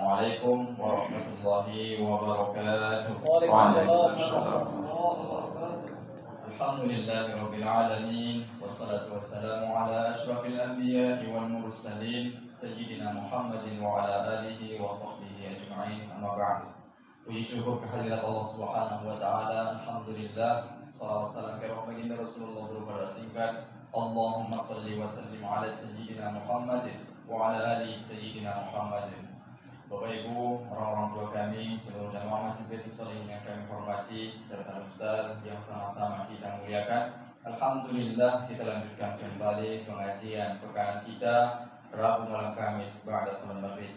Assalamualaikum warahmatullahi wabarakatuh. Waalaikumsalam. Alhamdulillahirabbil alamin wassalatu wassalamu ala asyrafil anbiya'i wal mursalin sayyidina Muhammadin wa ala alihi wa sahbihi ajma'in. Amma ba'd. Puji syukur kehadirat Allah Subhanahu wa taala. Alhamdulillah. Salawat salam kepada baginda Rasulullah berupa singkat. Allahumma shalli wa sallim ala sayyidina Muhammadin wa ala ali sayyidina Muhammadin. Bapak Ibu, orang-orang tua kami, seluruh jamaah Masjid Baitul Shalihin yang kami hormati, serta Ustaz yang sama-sama kita muliakan. Alhamdulillah, kita lanjutkan kembali pengajian pekan kita Rabu malam Kamis ba'da salat Maghrib.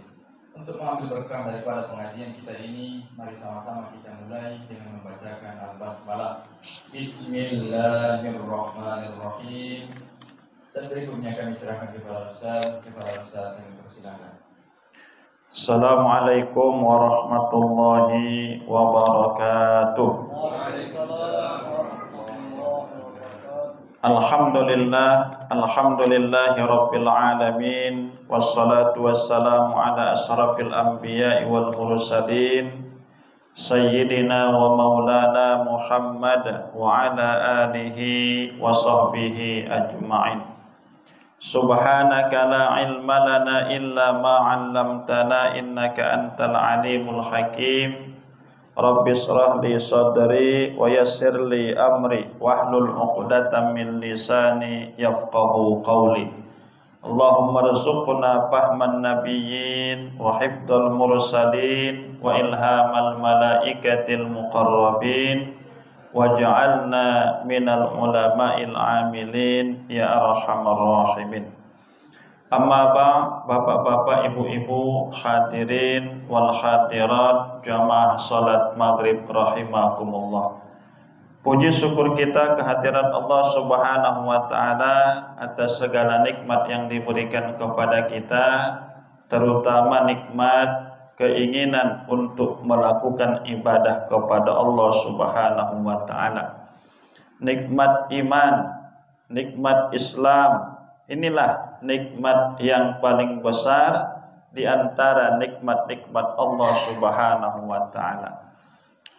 Untuk mengambil berkah daripada pengajian kita ini, mari sama-sama kita mulai dengan membacakan Al-Basmalah. Bismillahirrahmanirrahim. Dan berikutnya kami serahkan kepada Ustaz yang bersilakan. Assalamualaikum warahmatullahi wabarakatuh. Alhamdulillahi rabbil alamin. Wassalatu wassalamu ala asrafil anbiya'i wal mursalin Sayyidina wa maulana Muhammad wa ala alihi wa sahbihi ajma'in. Subhanaka la ilma lana illa ma 'allamtana innaka antal alimul hakim. Rabbi shrah li sadri wa yassir li amri wahlul 'uqdatam min lisani yafqahu qawli. Allahumma rzuqna fahman nabiyyin wa hifdzal mursalin wa ilhamal malaikatil muqarrabin waj'alna minal ulama'il amilin ya arhamar rahimin. Amma ba, bapak-bapak, ibu-ibu, hadirin wal hadirat jamaah salat maghrib rahimakumullah. Puji syukur kita kehadirat Allah Subhanahu wa taala atas segala nikmat yang diberikan kepada kita, terutama nikmat keinginan untuk melakukan ibadah kepada Allah Subhanahu wa taala. Nikmat iman, nikmat Islam, inilah nikmat yang paling besar di antara nikmat-nikmat Allah Subhanahu wa taala.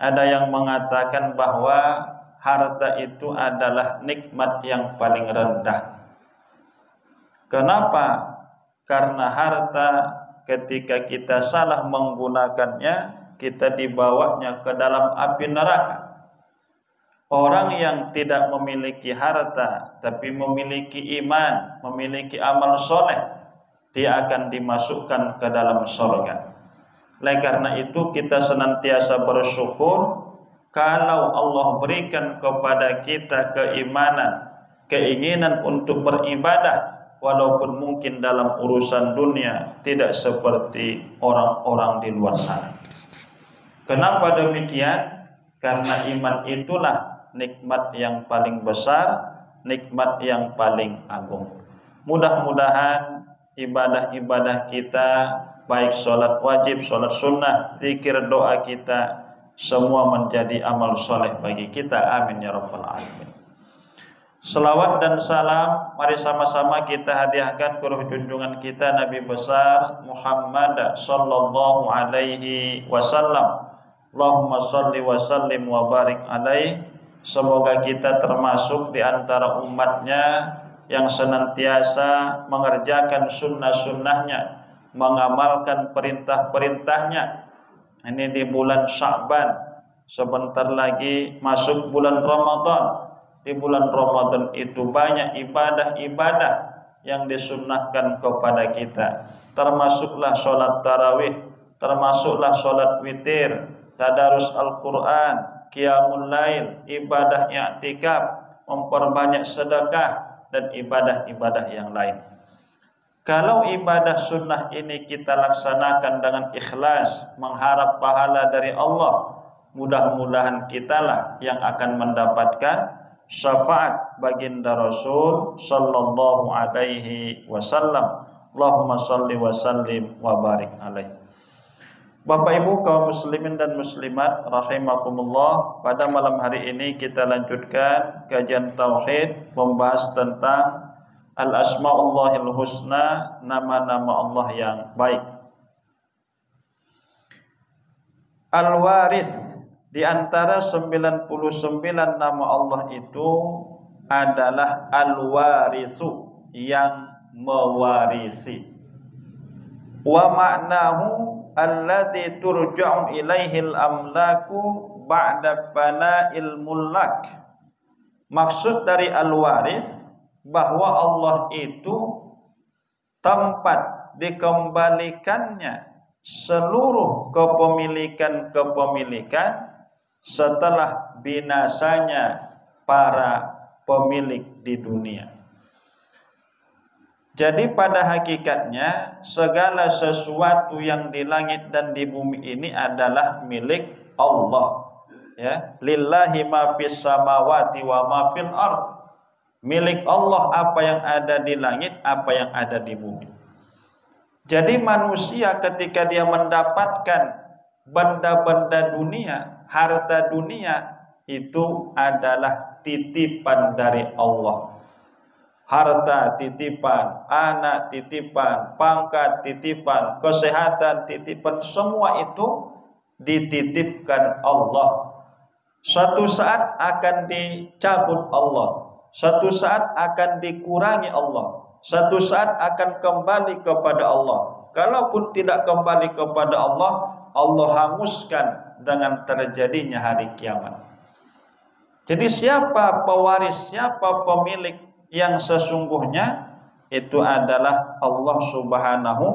Ada yang mengatakan bahwa harta itu adalah nikmat yang paling rendah. Kenapa? Karena harta ketika kita salah menggunakannya, kita dibawanya ke dalam api neraka. Orang yang tidak memiliki harta tapi memiliki iman, memiliki amal soleh, dia akan dimasukkan ke dalam surga. Oleh karena itu kita senantiasa bersyukur kalau Allah berikan kepada kita keimanan, keinginan untuk beribadah, walaupun mungkin dalam urusan dunia tidak seperti orang-orang di luar sana. Kenapa demikian? Karena iman itulah nikmat yang paling besar, nikmat yang paling agung. Mudah-mudahan ibadah-ibadah kita, baik sholat wajib, sholat sunnah, zikir, doa kita, semua menjadi amal soleh bagi kita. Amin ya rabbal alamin. Salawat dan salam mari sama-sama kita hadiahkan ke ruh junjungan kita Nabi besar Muhammad sallallahu alaihi wasallam. Allahumma shalli wa sallim wa barik alaihi. Semoga kita termasuk di antara umatnya yang senantiasa mengerjakan sunnah-sunnahnya, mengamalkan perintah-perintahnya. Ini di bulan Sya'ban, sebentar lagi masuk bulan Ramadan. Di bulan Ramadan itu banyak ibadah-ibadah yang disunnahkan kepada kita. Termasuklah sholat tarawih, termasuklah sholat witir, tadarus Al-Quran, qiyamul lail, ibadah i'tikaf, memperbanyak sedekah, dan ibadah-ibadah yang lain. Kalau ibadah sunnah ini kita laksanakan dengan ikhlas, mengharap pahala dari Allah, mudah-mudahan kitalah yang akan mendapatkan syafaat baginda Rasul sallallahu alaihi wasallam. Allahumma shalli wa sallim wa barik alaihi. Bapak Ibu kaum muslimin dan muslimat rahimakumullah, pada malam hari ini kita lanjutkan kajian tauhid, membahas tentang al-asmaullahil husna, nama-nama Allah yang baik. Al-Waris, di antara 99 nama Allah itu adalah Al-Warisu, yang mewarisi. Wa ma'nahu alladzi turja'u ilaihil amlaku ba'da fana'il mulak. Maksud dari al-waris bahwa Allah itu tempat dikembalikannya seluruh kepemilikan setelah binasanya para pemilik di dunia. Jadi pada hakikatnya segala sesuatu yang di langit dan di bumi ini adalah milik Allah. Ya, lillahi ma fis samawati wa ma fil ard. Milik Allah apa yang ada di langit, apa yang ada di bumi. Jadi manusia ketika dia mendapatkan benda-benda dunia, harta dunia, itu adalah titipan dari Allah. Harta titipan, anak titipan, pangkat titipan, kesehatan titipan, semua itu dititipkan Allah. Suatu saat akan dicabut Allah, suatu saat akan dikurangi Allah, suatu saat akan kembali kepada Allah. Kalaupun tidak kembali kepada Allah, Allah hanguskan dengan terjadinya hari kiamat. Jadi siapa pewaris, siapa pemilik yang sesungguhnya, itu adalah Allah Subhanahu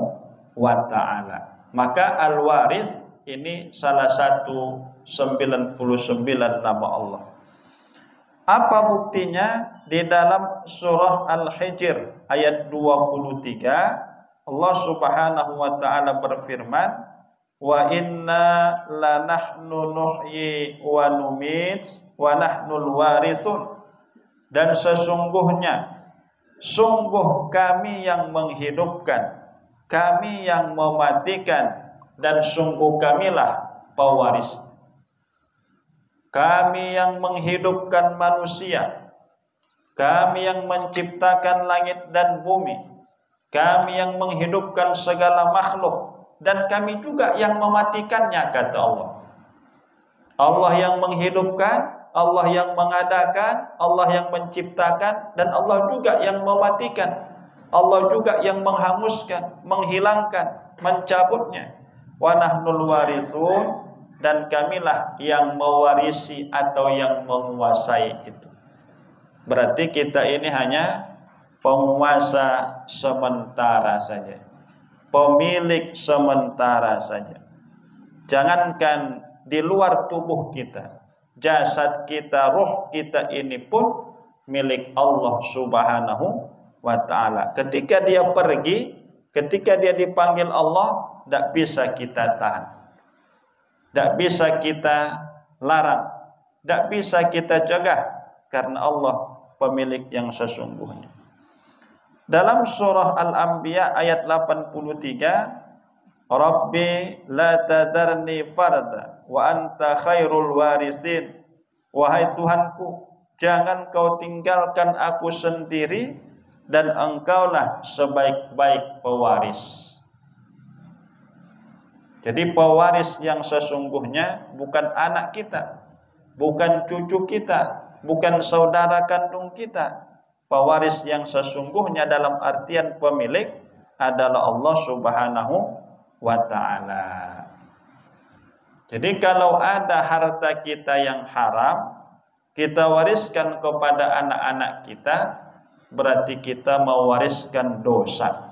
wa ta'ala. Maka al-waris ini salah satu 99 nama Allah. Apa buktinya? Di dalam surah Al-Hijr ayat 23 Allah Subhanahu wa ta'ala berfirman, wa inna lanahnu nuhyi wa numit wa nahnul warisun. Dan sesungguhnya, sungguh kami yang menghidupkan, kami yang mematikan, dan sungguh kamilah pewaris. Kami yang menghidupkan manusia, kami yang menciptakan langit dan bumi, kami yang menghidupkan segala makhluk, dan kami juga yang mematikannya, kata Allah. Allah yang menghidupkan, Allah yang mengadakan, Allah yang menciptakan, dan Allah juga yang mematikan. Allah juga yang menghanguskan, menghilangkan, mencabutnya. Wa nahnul warisun, dan kamilah yang mewarisi atau yang menguasai itu. Berarti kita ini hanya penguasa sementara saja, pemilik sementara saja. Jangankan di luar tubuh kita, jasad kita, ruh kita ini pun milik Allah Subhanahu wa ta'ala. Ketika dia pergi, ketika dia dipanggil Allah, tidak bisa kita tahan, tidak bisa kita larang, tidak bisa kita cegah, karena Allah pemilik yang sesungguhnya. Dalam surah Al-Anbiya ayat 83, Rabbi la tadarni farda wa anta khairul warisin. Wahai Tuhanku, jangan kau tinggalkan aku sendiri, dan engkaulah sebaik-baik pewaris. Jadi pewaris yang sesungguhnya bukan anak kita, bukan cucu kita, bukan saudara kandung kita. Pewaris yang sesungguhnya dalam artian pemilik adalah Allah Subhanahu wa ta'ala. Jadi kalau ada harta kita yang haram, kita wariskan kepada anak-anak kita, berarti kita mewariskan dosa.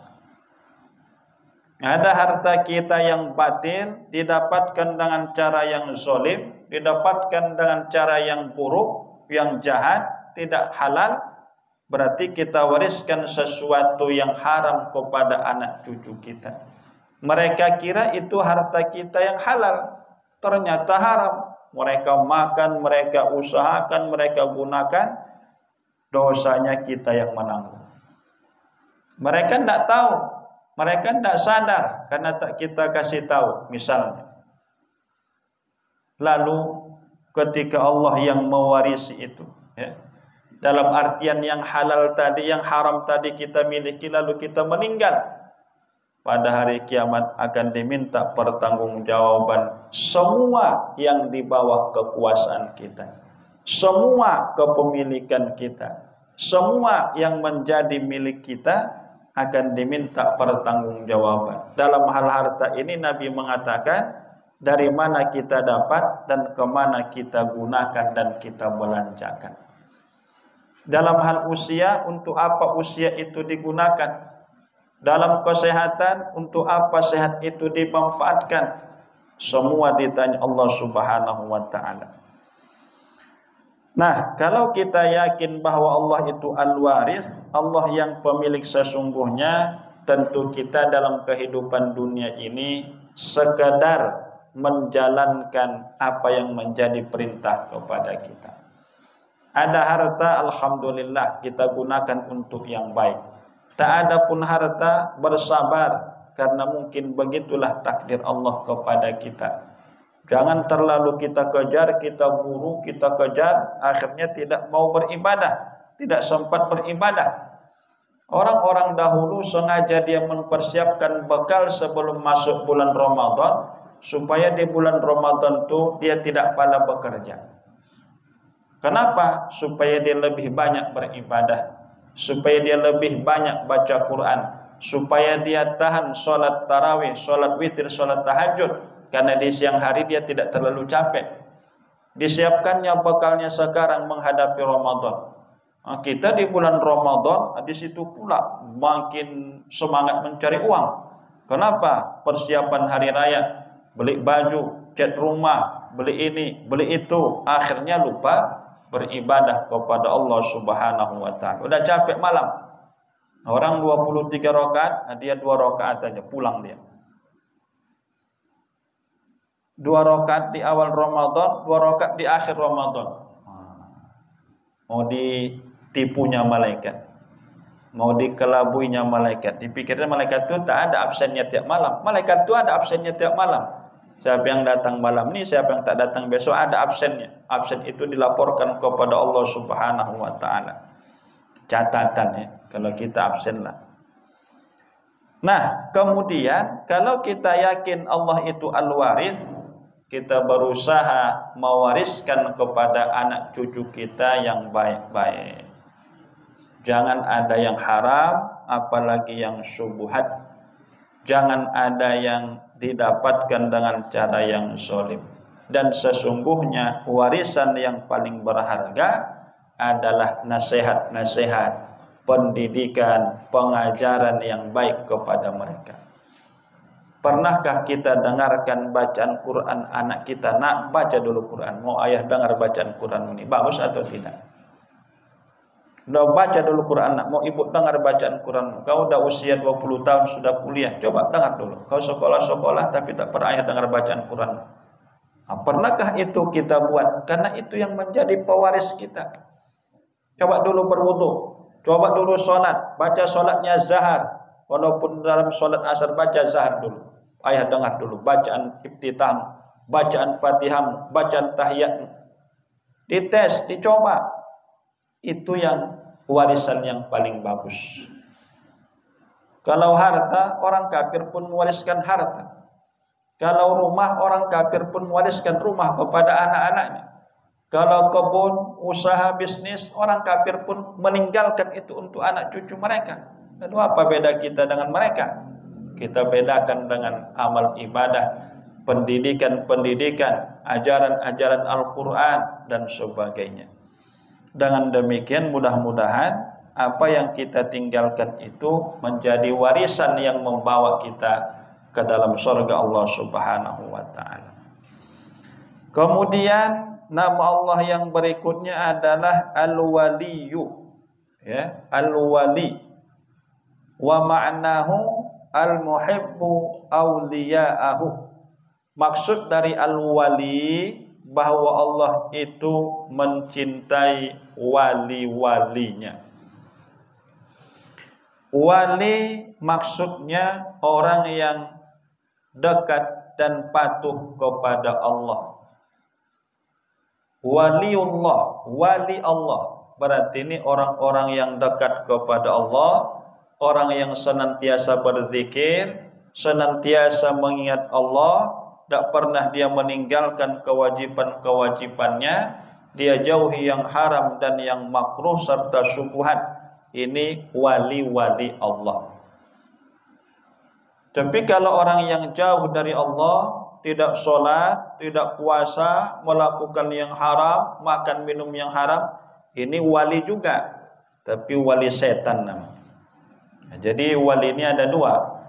Ada harta kita yang batil, didapatkan dengan cara yang zalim, didapatkan dengan cara yang buruk, yang jahat, tidak halal, berarti kita wariskan sesuatu yang haram kepada anak cucu kita. Mereka kira itu harta kita yang halal, ternyata haram. Mereka makan, mereka usahakan, mereka gunakan, dosanya kita yang menanggung. Mereka tidak tahu, mereka tidak sadar karena tak kita kasih tahu, misalnya. Lalu ketika Allah yang mewarisi itu, ya, dalam artian yang halal tadi, yang haram tadi kita miliki, lalu kita meninggal, pada hari kiamat akan diminta pertanggungjawaban semua yang di bawah kekuasaan kita, semua kepemilikan kita, semua yang menjadi milik kita akan diminta pertanggungjawaban. Dalam hal harta ini Nabi mengatakan dari mana kita dapat dan kemana kita gunakan dan kita belanjakan. Dalam hal usia, untuk apa usia itu digunakan? Dalam kesehatan, untuk apa sehat itu dimanfaatkan? Semua ditanya Allah Subhanahu wa ta'ala. Nah, kalau kita yakin bahwa Allah itu al-waris, Allah yang pemilik sesungguhnya, tentu kita dalam kehidupan dunia ini sekedar menjalankan apa yang menjadi perintah kepada kita. Ada harta, alhamdulillah, kita gunakan untuk yang baik. Tak ada pun harta, bersabar, karena mungkin begitulah takdir Allah kepada kita. Jangan terlalu kita kejar, kita buru, kita kejar, akhirnya tidak mau beribadah, tidak sempat beribadah. Orang-orang dahulu sengaja dia mempersiapkan bekal sebelum masuk bulan Ramadan, supaya di bulan Ramadan itu dia tidak pada bekerja. Kenapa? Supaya dia lebih banyak beribadah, supaya dia lebih banyak baca Quran, supaya dia tahan sholat tarawih, sholat witir, sholat tahajud, karena di siang hari dia tidak terlalu capek. Disiapkannya bekalnya sekarang menghadapi Ramadan. Nah, kita di bulan Ramadan, di situ pula makin semangat mencari uang. Kenapa? Persiapan hari raya, beli baju, cat rumah, beli ini, beli itu, akhirnya lupa beribadah kepada Allah Subhanahu wa ta'ala. Udah capek malam. Orang 23 rakaat, dia 2 rakaat aja pulang dia. 2 rakaat di awal Ramadan, 2 rakaat di akhir Ramadan. Mau ditipunya malaikat, mau dikelabuinya malaikat. Dipikirnya malaikat itu tak ada absennya tiap malam. Malaikat itu ada absennya tiap malam. Siapa yang datang malam ini, siapa yang tak datang besok, ada absennya. Absen itu dilaporkan kepada Allah Subhanahu wa ta'ala. Catatan ya, kalau kita absen lah. Nah, kemudian kalau kita yakin Allah itu al-waris, kita berusaha mewariskan kepada anak cucu kita yang baik-baik. Jangan ada yang haram, apalagi yang syubhat. Jangan ada yang didapatkan dengan cara yang zalim. Dan sesungguhnya warisan yang paling berharga adalah nasihat-nasihat, pendidikan, pengajaran yang baik kepada mereka. Pernahkah kita dengarkan bacaan Quran anak kita? Nak, baca dulu Quran. Mau ayah dengar bacaan Quran ini, bagus atau tidak? Udah baca dulu Quran, nak. Mau ibu dengar bacaan Quran? Kau udah usia 20 tahun sudah kuliah, coba dengar dulu. Kau sekolah-sekolah tapi tak pernah ayah dengar bacaan Quran. Nah, pernahkah itu kita buat? Karena itu yang menjadi pewaris kita. Coba dulu berwudu, coba dulu sholat, baca sholatnya zahar. Walaupun dalam sholat asar baca zahar dulu. Ayah dengar dulu bacaan iftitah, bacaan fatihah, bacaan tahiyat. Dites, dicoba. Itu yang warisan yang paling bagus. Kalau harta, orang kafir pun mewariskan harta. Kalau rumah, orang kafir pun mewariskan rumah kepada anak-anaknya. Kalau kebun, usaha, bisnis, orang kafir pun meninggalkan itu untuk anak cucu mereka. Lalu apa beda kita dengan mereka? Kita bedakan dengan amal ibadah, pendidikan, ajaran-ajaran Al-Quran, dan sebagainya. Dengan demikian mudah-mudahan apa yang kita tinggalkan itu menjadi warisan yang membawa kita ke dalam surga Allah Subhanahu wa ta'ala. Kemudian nama Allah yang berikutnya adalah Al-Waliyu, ya, Al-Wali. Wa ma'nahu al-muhibbu awliya'ahu. Maksud dari Al-Wali bahwa Allah itu mencintai wali-walinya. Wali maksudnya orang yang dekat dan patuh kepada Allah. Waliullah, wali Allah, berarti ini orang-orang yang dekat kepada Allah, orang yang senantiasa berzikir, senantiasa mengingat Allah, tak pernah dia meninggalkan kewajiban-kewajibannya, dia jauhi yang haram dan yang makruh serta syubhat. Ini wali-wali Allah. Tapi kalau orang yang jauh dari Allah, tidak sholat, tidak puasa, melakukan yang haram, makan minum yang haram, ini wali juga, tapi wali setan namanya. Nah, jadi wali ini ada dua,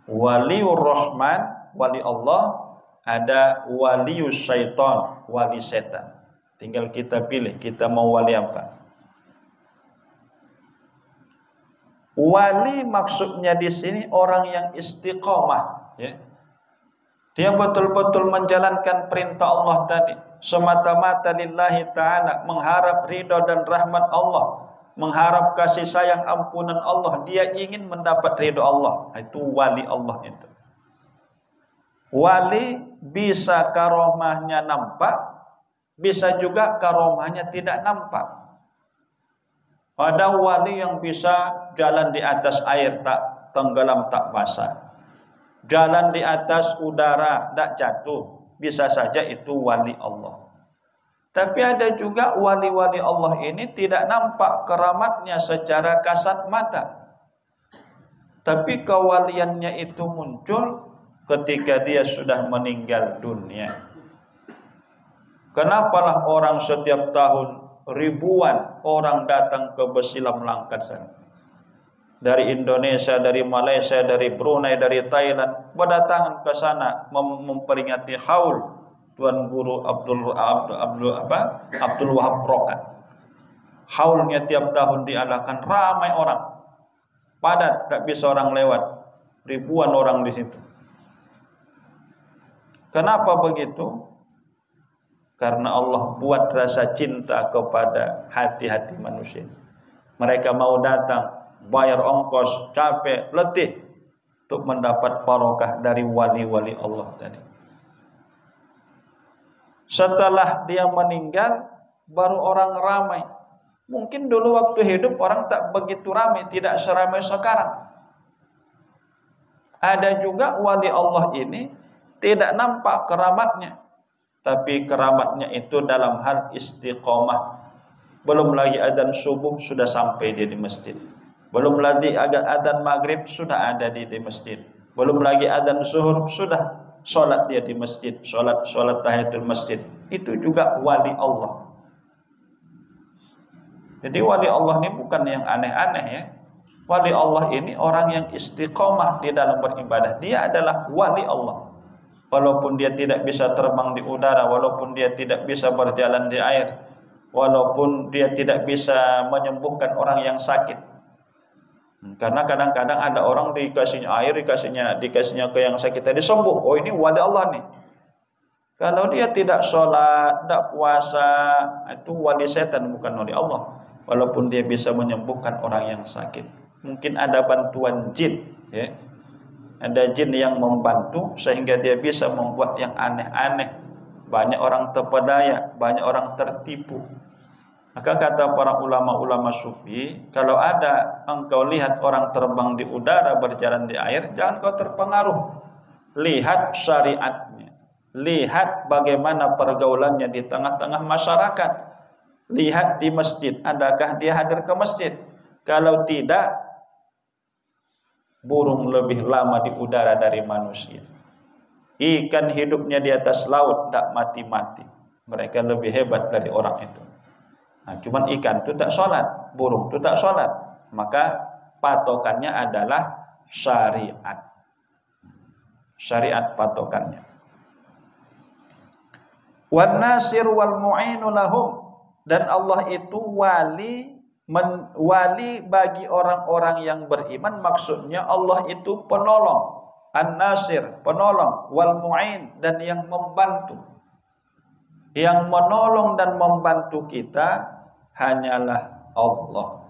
waliur rahman, wali Allah, ada walius syaitan, wali setan. Tinggal kita pilih, kita mau wali apa. Wali maksudnya di sini orang yang istiqomah, ya. Dia betul-betul menjalankan perintah Allah tadi, semata-mata lillahi ta'ala, mengharap ridha dan rahmat Allah, mengharap kasih sayang ampunan Allah, dia ingin mendapat ridha Allah. Itu wali Allah itu. Wali bisa karomahnya nampak, bisa juga karomahnya tidak nampak. Ada wali yang bisa jalan di atas air tak tenggelam, tak basah. Jalan di atas udara tak jatuh. Bisa saja itu wali Allah. Tapi ada juga wali-wali Allah ini tidak nampak keramatnya secara kasat mata. Tapi kewaliannya itu muncul ketika dia sudah meninggal dunia. Kenapalah orang setiap tahun ribuan orang datang ke Besilam Langkat sana. Dari Indonesia, dari Malaysia, dari Brunei, dari Thailand berdatangan ke sana memperingati haul Tuan Guru Abdul Wahab Rokat. Haulnya tiap tahun diadakan, ramai orang, padat, tak bisa orang lewat, ribuan orang di situ. Kenapa begitu? Karena Allah buat rasa cinta kepada hati-hati manusia. Mereka mau datang, bayar ongkos, capek, letih untuk mendapat barokah dari wali-wali Allah tadi. Setelah dia meninggal, baru orang ramai. Mungkin dulu waktu hidup orang tak begitu ramai, tidak seramai sekarang. Ada juga wali Allah ini tidak nampak keramatnya, tapi keramatnya itu dalam hal istiqomah. Belum lagi adzan subuh sudah sampai dia di masjid. Belum lagi adzan maghrib sudah ada di masjid. Belum lagi adzan zuhur sudah sholat dia di masjid. Sholat tahiyatul masjid. Itu juga wali Allah. Jadi wali Allah ini bukan yang aneh-aneh ya. Wali Allah ini orang yang istiqomah di dalam beribadah. Dia adalah wali Allah. Walaupun dia tidak bisa terbang di udara, walaupun dia tidak bisa berjalan di air, walaupun dia tidak bisa menyembuhkan orang yang sakit. Karena kadang-kadang ada orang dikasihnya air, dikasihnya ke yang sakit tadi sembuh. Oh, ini wali Allah nih. Kalau dia tidak sholat, tidak puasa, itu wali setan, bukan wali Allah. Walaupun dia bisa menyembuhkan orang yang sakit. Mungkin ada bantuan jin, ya. Ada jin yang membantu sehingga dia bisa membuat yang aneh-aneh. Banyak orang terpedaya, banyak orang tertipu. Maka kata para ulama-ulama sufi, kalau ada engkau lihat orang terbang di udara, berjalan di air, jangan kau terpengaruh. Lihat syariatnya. Lihat bagaimana pergaulannya di tengah-tengah masyarakat. Lihat di masjid, adakah dia hadir ke masjid? Kalau tidak, burung lebih lama di udara dari manusia. Ikan hidupnya di atas laut, tak mati-mati. Mereka lebih hebat dari orang itu. Nah, cuman ikan itu tak sholat, burung itu tak sholat. Maka patokannya adalah syariat. Syariat patokannya. Wan nasir wal mu'inu lahum. Dan Allah itu wali bagi orang-orang yang beriman. Maksudnya Allah itu penolong, an-nasir, penolong, wal mu'in, dan yang membantu. Yang menolong dan membantu kita hanyalah Allah.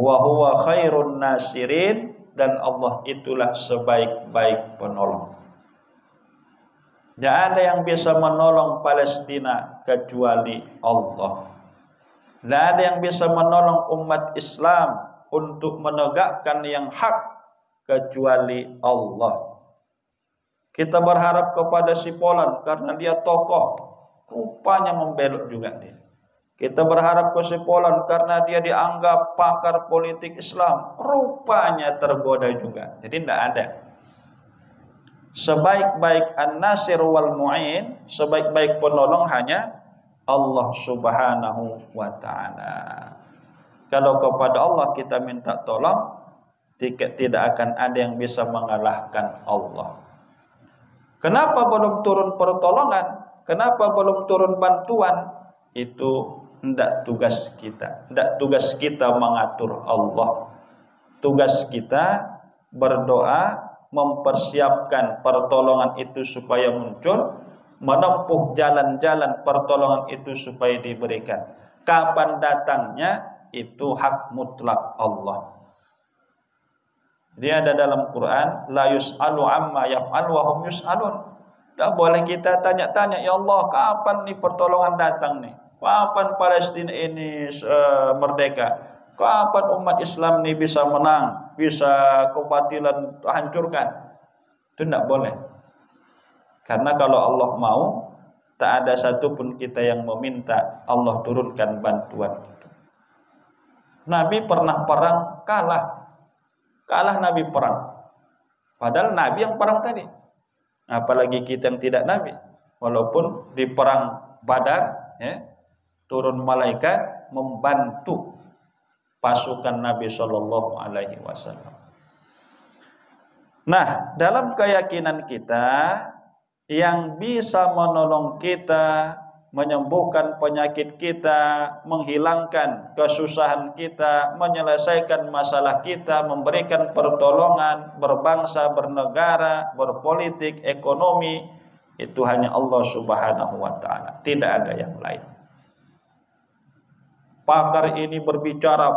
Wa huwa khairun nasirin, dan Allah itulah sebaik-baik penolong. Tidak ada yang bisa menolong Palestina kecuali Allah. Tidak ada yang bisa menolong umat Islam untuk menegakkan yang hak kecuali Allah. Kita berharap kepada si Fulan karena dia tokoh, rupanya membelot juga dia. Kita berharap ke si Fulan karena dia dianggap pakar politik Islam, rupanya tergoda juga. Jadi tidak ada. Sebaik-baik an-nasir wal mu'in, sebaik-baik penolong hanya Allah Subhanahu wa ta'ala. Kalau kepada Allah kita minta tolong, tidak akan ada yang bisa mengalahkan Allah. Kenapa belum turun pertolongan? Kenapa belum turun bantuan? Itu tidak tugas kita. Tidak tugas kita mengatur Allah. Tugas kita berdoa, mempersiapkan pertolongan itu supaya muncul, menempuh jalan-jalan pertolongan itu supaya diberikan. Kapan datangnya itu hak mutlak Allah. Dia ada dalam Quran, la yus'alu amma yaf'al wa hum yus'alun. Tidak boleh kita tanya-tanya, ya Allah, kapan nih pertolongan datang nih? Kapan Palestina ini merdeka? Kapan umat Islam ini bisa menang, bisa kebatilan hancurkan? Itu tidak boleh. Karena kalau Allah mau, tak ada satupun kita yang meminta Allah turunkan bantuan itu. Nabi pernah perang kalah Nabi perang. Padahal Nabi yang perang tadi. Apalagi kita yang tidak Nabi. Walaupun di perang Badar, ya, turun malaikat membantu pasukan Nabi Shallallahu Alaihi Wasallam. Nah, dalam keyakinan kita, yang bisa menolong kita, menyembuhkan penyakit kita, menghilangkan kesusahan kita, menyelesaikan masalah kita, memberikan pertolongan, berbangsa, bernegara, berpolitik, ekonomi, itu hanya Allah Subhanahu wa ta'ala. Tidak ada yang lain. Pakar ini berbicara,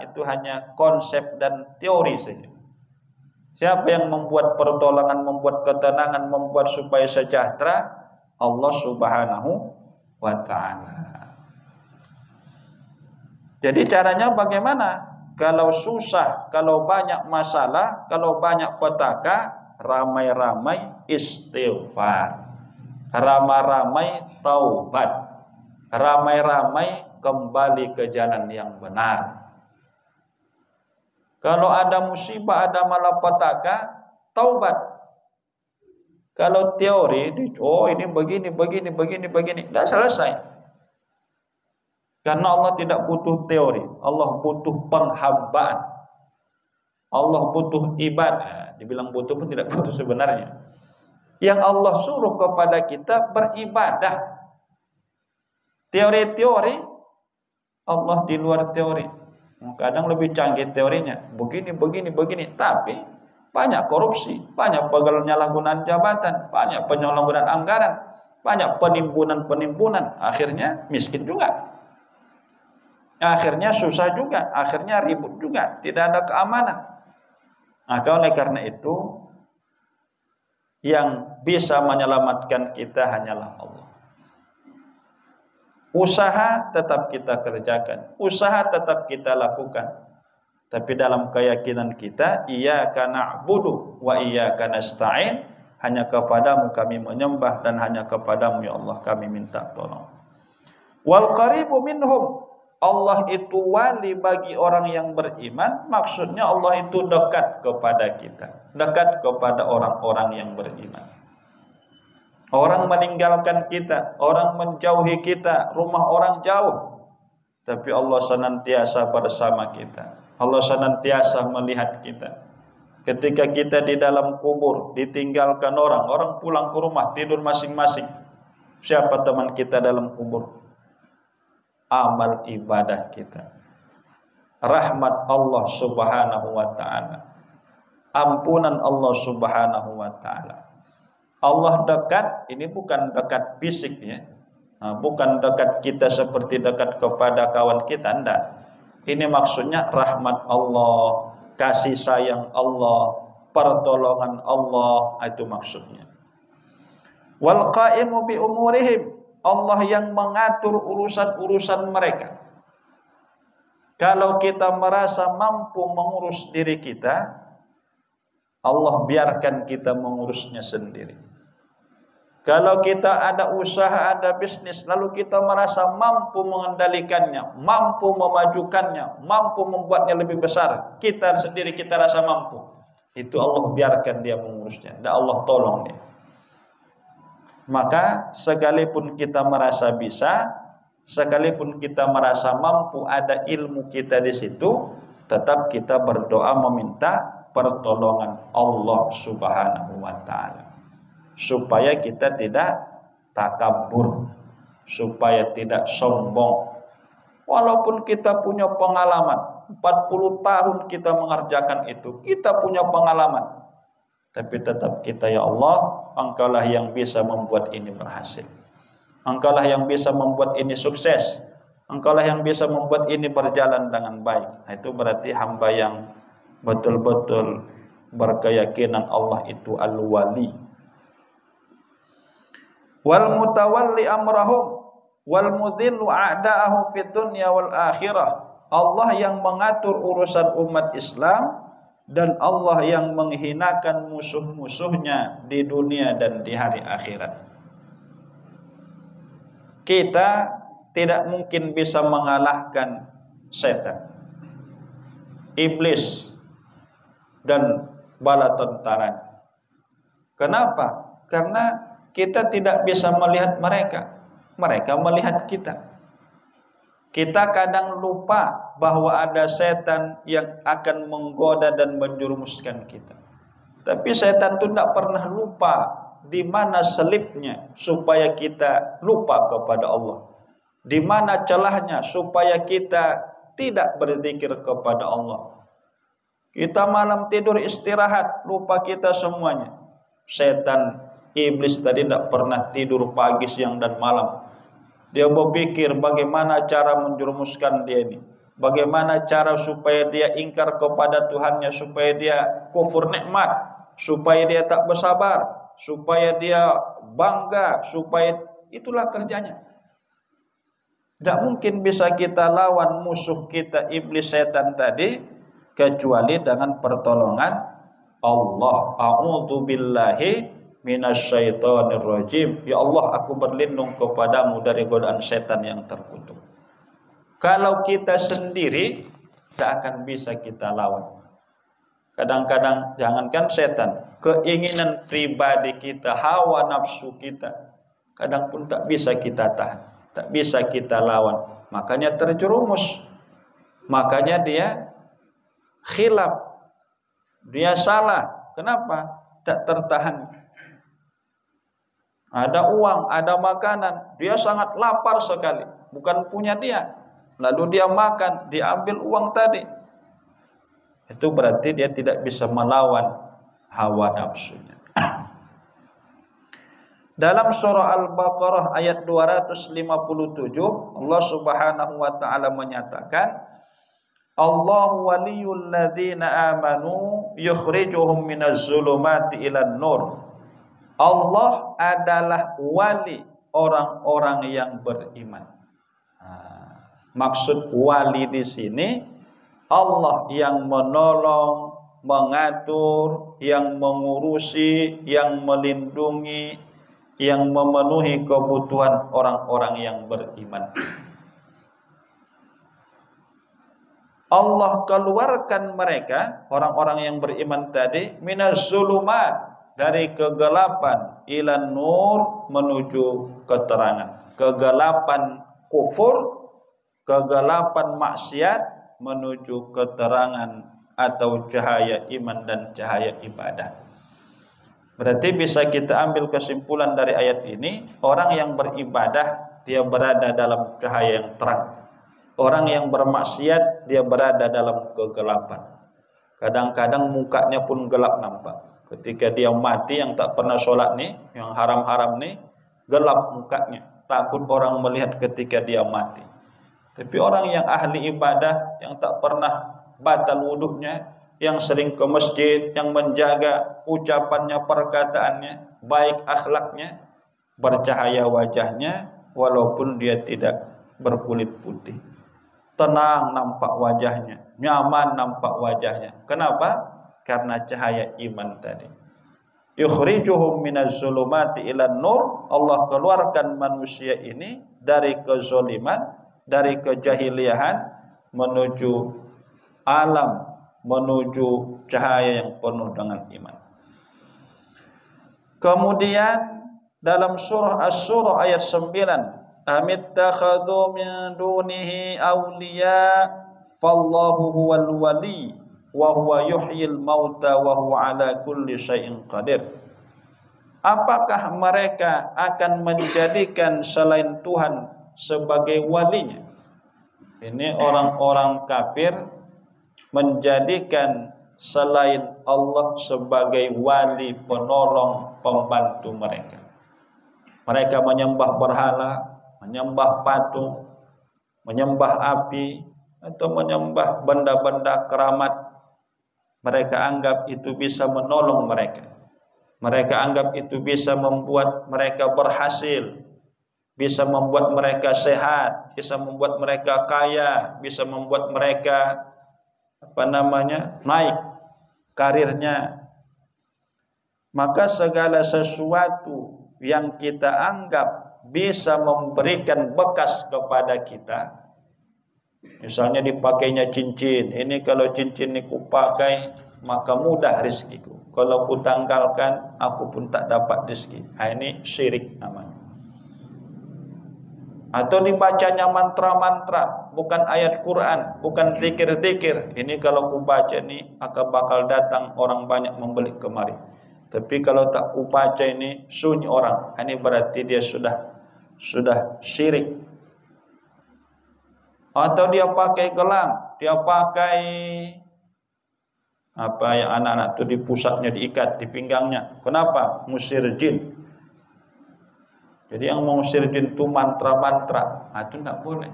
itu hanya konsep dan teori saja. Siapa yang membuat pertolongan, membuat ketenangan, membuat supaya sejahtera? Allah Subhanahu wa ta'ala. Jadi caranya bagaimana? Kalau susah, kalau banyak masalah, kalau banyak petaka, ramai-ramai istighfar, ramai-ramai taubat, ramai-ramai kembali ke jalan yang benar. Kalau ada musibah, ada malapetaka, taubat. Kalau teori, oh ini begini, tidak selesai. Karena Allah tidak butuh teori, Allah butuh penghambaan, Allah butuh ibadah. Dibilang butuh pun tidak butuh sebenarnya. Yang Allah suruh kepada kita beribadah. Teori-teori, Allah di luar teori. Kadang lebih canggih teorinya, begini, tapi banyak korupsi, banyak penyalahgunaan jabatan, banyak penyalahgunaan anggaran, banyak penimbunan, akhirnya miskin juga. Akhirnya susah juga, akhirnya ribut juga, tidak ada keamanan. Maka oleh karena itu, yang bisa menyelamatkan kita hanyalah Allah. Usaha tetap kita kerjakan, usaha tetap kita lakukan. Tapi dalam keyakinan kita, iyyaka na'budu wa iyyaka nasta'in, hanya kepadamu kami menyembah dan hanya kepadamu ya Allah kami minta tolong. Wal qaribu minhum, Allah itu wali bagi orang yang beriman, maksudnya Allah itu dekat kepada kita, dekat kepada orang-orang yang beriman. Orang meninggalkan kita, orang menjauhi kita, rumah orang jauh, tapi Allah senantiasa bersama kita. Allah senantiasa melihat kita. Ketika kita di dalam kubur, ditinggalkan orang pulang ke rumah, tidur masing-masing. Siapa teman kita dalam kubur? Amal ibadah kita. Rahmat Allah Subhanahu wa ta'ala. Ampunan Allah Subhanahu wa ta'ala. Allah dekat, ini bukan dekat fisik ya. Bukan dekat kita seperti dekat kepada kawan kita, enggak. Ini maksudnya rahmat Allah, kasih sayang Allah, pertolongan Allah, itu maksudnya. Wal qaimu bi umurihim, Allah yang mengatur urusan-urusan mereka. Kalau kita merasa mampu mengurus diri kita, Allah biarkan kita mengurusnya sendiri. Kalau kita ada usaha, ada bisnis, lalu kita merasa mampu mengendalikannya, mampu memajukannya, mampu membuatnya lebih besar, kita sendiri kita rasa mampu, itu Allah biarkan dia mengurusnya, dan Allah tolong dia. Maka sekalipun kita merasa bisa, sekalipun kita merasa mampu, ada ilmu kita di situ, tetap kita berdoa meminta pertolongan Allah Subhanahu wa taala, supaya kita tidak takabur, supaya tidak sombong. Walaupun kita punya pengalaman 40 tahun kita mengerjakan itu, kita punya pengalaman, tapi tetap kita, ya Allah, Engkaulah yang bisa membuat ini berhasil, Engkaulah yang bisa membuat ini sukses, Engkaulah yang bisa membuat ini berjalan dengan baik. Itu berarti hamba yang betul-betul berkeyakinan Allah itu al-wali. Wal mutawalli amrahum wal mudhillu a'da'ahu fid dunya wal akhirah. Allah yang mengatur urusan umat Islam dan Allah yang menghinakan musuh-musuhnya di dunia dan di hari akhirat. Kita tidak mungkin bisa mengalahkan setan, iblis, dan bala tentara. Kenapa? Karena kita tidak bisa melihat mereka, mereka melihat kita. Kita kadang lupa bahwa ada setan yang akan menggoda dan menjerumuskan kita. Tapi setan itu tidak pernah lupa di mana selipnya supaya kita lupa kepada Allah, di mana celahnya supaya kita tidak berzikir kepada Allah. Kita malam tidur istirahat, lupa kita semuanya. Setan, iblis tadi tidak pernah tidur pagi, siang, dan malam. Dia berpikir bagaimana cara menjerumuskan dia ini, bagaimana cara supaya dia ingkar kepada Tuhannya, supaya dia kufur nikmat, supaya dia tak bersabar, supaya dia bangga, supaya itulah kerjanya. Tidak mungkin bisa kita lawan musuh kita iblis setan tadi kecuali dengan pertolongan Allah. A'udzu billahi minasyaitonir rajim. Ya Allah, aku berlindung kepadamu dari godaan setan yang terkutuk. Kalau kita sendiri tidak akan bisa kita lawan. Kadang-kadang jangankan setan, keinginan pribadi kita, hawa nafsu kita, kadang pun tak bisa kita tahan, tak bisa kita lawan. Makanya terjerumus, makanya dia khilaf, dia salah. Kenapa? Tak tertahan. Ada uang, ada makanan, dia sangat lapar sekali, bukan punya dia, lalu dia makan, dia ambil uang tadi. Itu berarti dia tidak bisa melawan hawa nafsunya. Dalam surah Al-Baqarah ayat 257, Allah Subhanahu wa taala menyatakan, Allahu waliyul ladzina amanu yukhrijuhum minaz zulumati ilan nur. Allah adalah wali orang-orang yang beriman. Maksud wali di sini Allah yang menolong, mengatur, yang mengurusi, yang melindungi, yang memenuhi kebutuhan orang-orang yang beriman. Allah keluarkan mereka, orang-orang yang beriman tadi, minaz zulumat, dari kegelapan, ilan nur, menuju keterangan. Kegelapan kufur, kegelapan maksiat, menuju keterangan atau cahaya iman dan cahaya ibadah. Berarti bisa kita ambil kesimpulan dari ayat ini, orang yang beribadah dia berada dalam cahaya yang terang. Orang yang bermaksiat dia berada dalam kegelapan. Kadang-kadang mukanya pun gelap nampak. Ketika dia mati, yang tak pernah sholat nih, yang haram-haram nih, gelap mukanya. Takut orang melihat ketika dia mati. Tapi orang yang ahli ibadah, yang tak pernah batal wuduknya, yang sering ke masjid, yang menjaga ucapannya, perkataannya, baik akhlaknya, bercahaya wajahnya, walaupun dia tidak berkulit putih. Tenang nampak wajahnya, nyaman nampak wajahnya. Kenapa? karena cahaya iman tadi. Yukhrijuhum minaz zulumati ilan nur. Allah keluarkan manusia ini dari kezaliman, dari kejahiliahan menuju alam, menuju cahaya yang penuh dengan iman. Kemudian dalam surah Asy-Syura ayat 9, amittakhadhu min dunihi awliya fallahu huwal wali wa huwa yuhyil mauta wa huwa ala kulli syai'in qadir. Apakah mereka akan menjadikan selain Tuhan sebagai walinya? Ini orang-orang kafir menjadikan selain Allah sebagai wali, penolong, pembantu mereka. Mereka menyembah berhala, menyembah patung, menyembah api, atau menyembah benda-benda keramat. Mereka anggap itu bisa menolong mereka. Mereka anggap itu bisa membuat mereka berhasil, bisa membuat mereka sehat, bisa membuat mereka kaya, bisa membuat mereka naik karirnya. Maka segala sesuatu yang kita anggap bisa memberikan bekas kepada kita, misalnya dipakainya cincin, ini kalau cincin ini kupakai maka mudah rezekiku, kalau kutanggalkan aku pun tak dapat rezeki. Ini syirik namanya. Atau dibacanya mantra-mantra, bukan ayat Quran, bukan zikir-zikir. Ini kalau kubaca ini akan bakal datang orang banyak membeli kemari. Tapi kalau tak kubaca ini sunyi orang. Ini berarti dia sudah syirik. Atau dia pakai gelang, dia pakai apa yang anak-anak itu di pusatnya diikat di pinggangnya. Kenapa? Musir jin. Jadi yang mengusir jin itu mantra-mantra. Itu tidak boleh.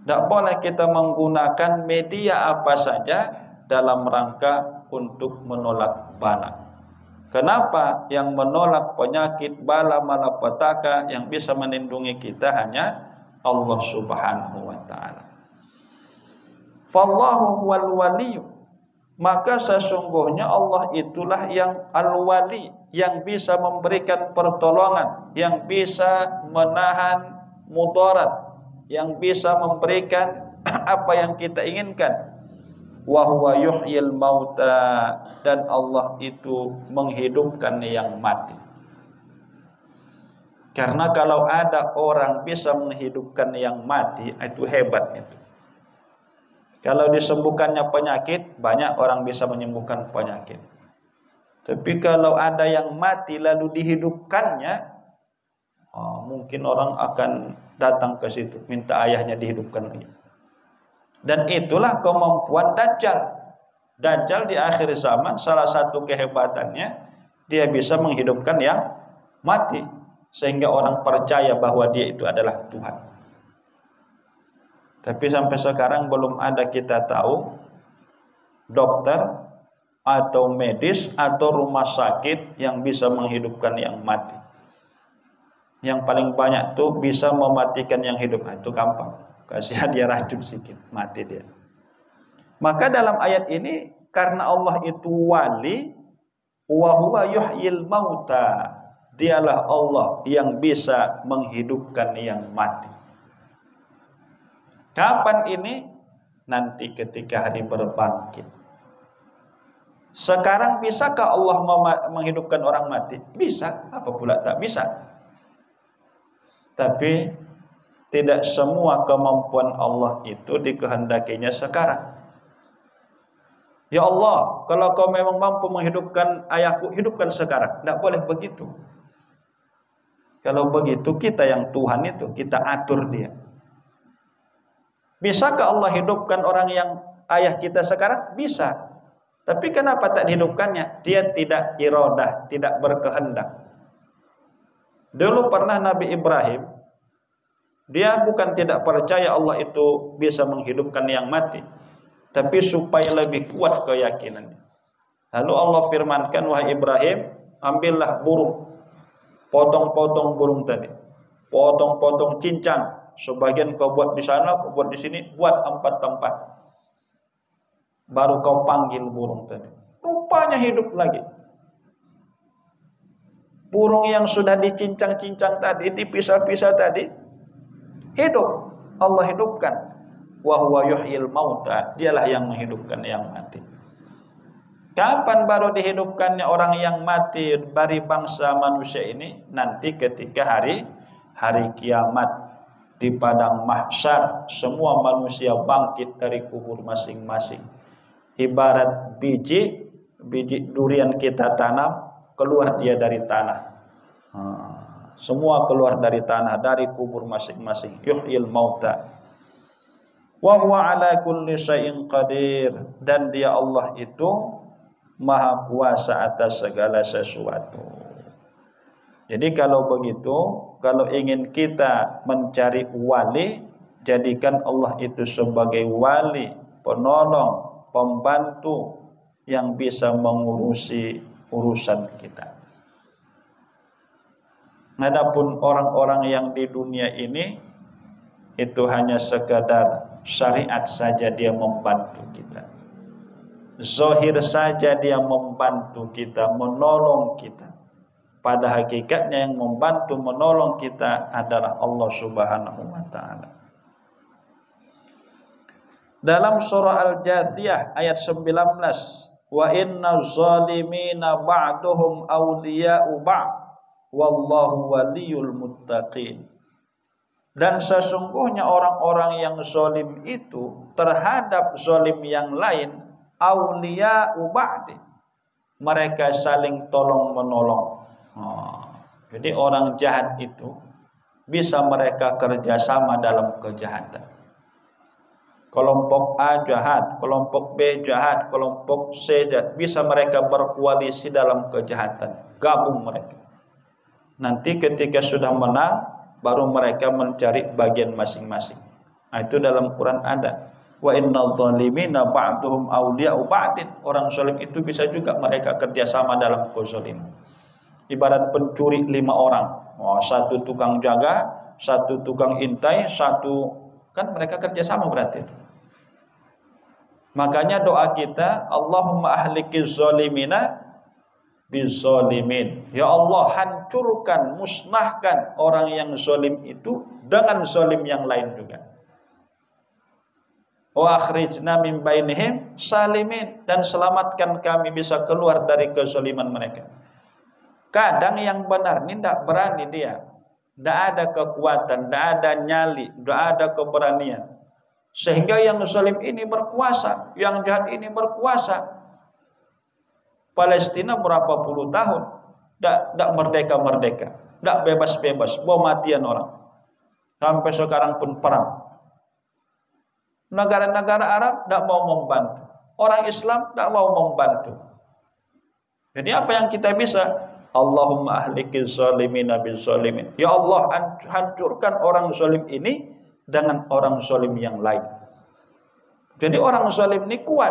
Tidak boleh kita menggunakan media apa saja dalam rangka untuk menolak bala. Kenapa? Yang menolak penyakit bala malapetaka yang bisa melindungi kita hanya Allah Subhanahu wa ta'ala. Fallahu huwal waliyu. Maka sesungguhnya Allah itulah yang al-wali, yang bisa memberikan pertolongan, yang bisa menahan mudarat, yang bisa memberikan apa yang kita inginkan. Wa huwa yuhyil mauta, dan Allah itu menghidupkan yang mati. Karena kalau ada orang bisa menghidupkan yang mati, itu hebat itu. Kalau disembuhkannya penyakit, banyak orang bisa menyembuhkan penyakit. Tapi kalau ada yang mati lalu dihidupkannya, mungkin orang akan datang ke situ minta ayahnya dihidupkan lagi. Dan itulah kemampuan Dajjal. Dajjal di akhir zaman salah satu kehebatannya dia bisa menghidupkan yang mati, sehingga orang percaya bahwa dia itu adalah Tuhan. Tapi sampai sekarang belum ada kita tahu dokter atau medis atau rumah sakit yang bisa menghidupkan yang mati. Yang paling banyak tuh bisa mematikan yang hidup. Itu gampang. Kasih dia racun sedikit, mati dia. Maka dalam ayat ini, karena Allah itu wali, wa huwa yuhyil mauta, dialah Allah yang bisa menghidupkan yang mati. Kapan ini? Nanti ketika hari berbangkit. Sekarang bisakah Allah menghidupkan orang mati? Bisa. Apa pula tak bisa? Tapi tidak semua kemampuan Allah itu dikehendakinya sekarang. Ya Allah, kalau kau memang mampu menghidupkan ayahku, hidupkan sekarang. Tidak boleh begitu. Kalau begitu kita yang Tuhan itu, kita atur dia. Bisakah Allah hidupkan orang yang ayah kita sekarang? Bisa. Tapi kenapa tak dihidupkannya? Dia tidak iradah, tidak berkehendak. Dulu pernah Nabi Ibrahim, dia bukan tidak percaya Allah itu bisa menghidupkan yang mati, tapi supaya lebih kuat keyakinannya. Lalu Allah firmankan, wahai Ibrahim, ambillah burung, potong-potong burung tadi, potong-potong cincang. Sebagian kau buat di sana, kau buat di sini, buat 4 tempat. baru kau panggil burung tadi. Rupanya hidup lagi. Burung yang sudah dicincang-cincang tadi, dipisah-pisah tadi, hidup. Allah hidupkan. Wa huwa yuhyil mauta. Dialah yang menghidupkan yang mati. Kapan baru dihidupkannya orang yang mati dari bangsa manusia ini? Nanti ketika hari kiamat di padang mahsyar, semua manusia bangkit dari kubur masing-masing. Ibarat biji durian kita tanam, keluar dia dari tanah. Semua keluar dari tanah, dari kubur masing-masing. Yuhyil mauta. Wa huwa ala kulli syai'in qadir. Dan dia Allah itu Maha kuasa atas segala sesuatu. Jadi kalau begitu, kalau ingin kita mencari wali, jadikan Allah itu sebagai wali, penolong, pembantu yang bisa mengurusi urusan kita. Adapun orang-orang yang di dunia ini itu hanya sekadar syariat saja dia membantu kita. Zahir saja dia membantu kita, menolong kita. Pada hakikatnya yang membantu menolong kita adalah Allah Subhanahu wa taala. Dalam surah Al-Jathiyah ayat 19, wa inna zalimina ba'duhum awliya'u ba'd wallahu waliyul muttaqin. Dan sesungguhnya orang-orang yang zalim itu terhadap zalim yang lain awliya'u ba'd, mereka saling tolong menolong. Jadi orang jahat itu bisa mereka kerjasama dalam kejahatan. Kelompok A jahat, kelompok B jahat, kelompok C jahat, bisa mereka berkoalisi dalam kejahatan, gabung mereka. Nanti ketika sudah menang, baru mereka mencari bagian masing-masing. Itu dalam Quran ada. Wa innal zalimina ba'duhum awliya'u ba'din. Orang zalim itu bisa juga mereka kerjasama dalam kezaliman. Ibarat pencuri 5 orang. Satu tukang jaga, satu tukang intai, satu, kan mereka kerjasama berarti. Makanya doa kita, Allahumma ahlikiz zalimina bizzalimin. Ya Allah, hancurkan, musnahkan orang yang zalim itu dengan zalim yang lain juga. Wa akhrijna min bainihim salimin, dan selamatkan kami bisa keluar dari kezaliman mereka. Kadang yang benar ini tidak berani dia, tidak ada kekuatan, tidak ada nyali, tidak ada keberanian, sehingga yang zalim ini berkuasa, yang jahat ini berkuasa. Palestina berapa puluh tahun tidak merdeka, tidak bebas, bom matian orang, sampai sekarang pun perang. Negara-negara Arab tidak mau membantu, orang Islam tidak mau membantu. Jadi apa yang kita bisa? Allahumma ahlikiz zalimina bizzalimin. Ya Allah, hancurkan orang zalim ini dengan orang zalim yang lain. Jadi orang zalim ini kuat,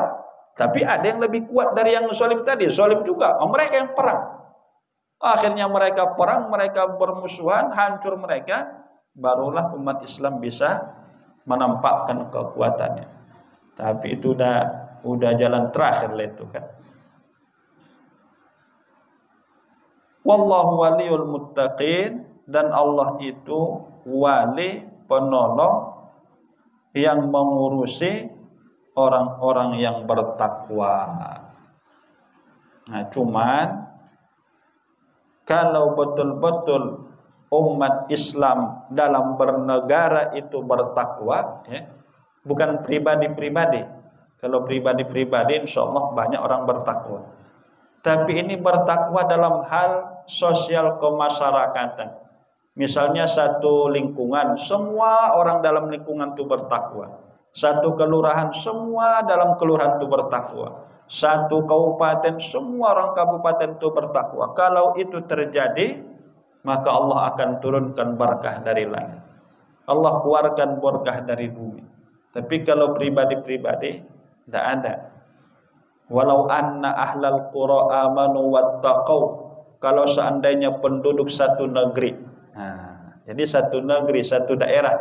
tapi ada yang lebih kuat dari yang zalim tadi. Zalim juga, mereka yang perang. Akhirnya mereka perang, mereka bermusuhan, hancur mereka. Barulah umat Islam bisa menampakkan kekuatannya. Tapi itu udah jalan terakhir lah itu kan. Wallahu waliyul muttaqin, dan Allah itu wali, penolong yang mengurusi orang-orang yang bertakwa. Nah, cuman kalau betul-betul umat Islam dalam bernegara itu bertakwa, ya, bukan pribadi-pribadi. Kalau pribadi-pribadi insya Allah banyak orang bertakwa. Tapi ini bertakwa dalam hal sosial kemasyarakatan. Misalnya satu lingkungan, semua orang dalam lingkungan itu bertakwa. Satu kelurahan, semua dalam kelurahan itu bertakwa. Satu kabupaten, semua orang kabupaten itu bertakwa. Kalau itu terjadi, maka Allah akan turunkan berkah dari langit. Allah keluarkan berkah dari bumi. Tapi kalau pribadi-pribadi, tidak ada. Walau anna ahlal qura amanu wattaqau. Kalau seandainya penduduk satu negeri, jadi satu negeri, satu daerah,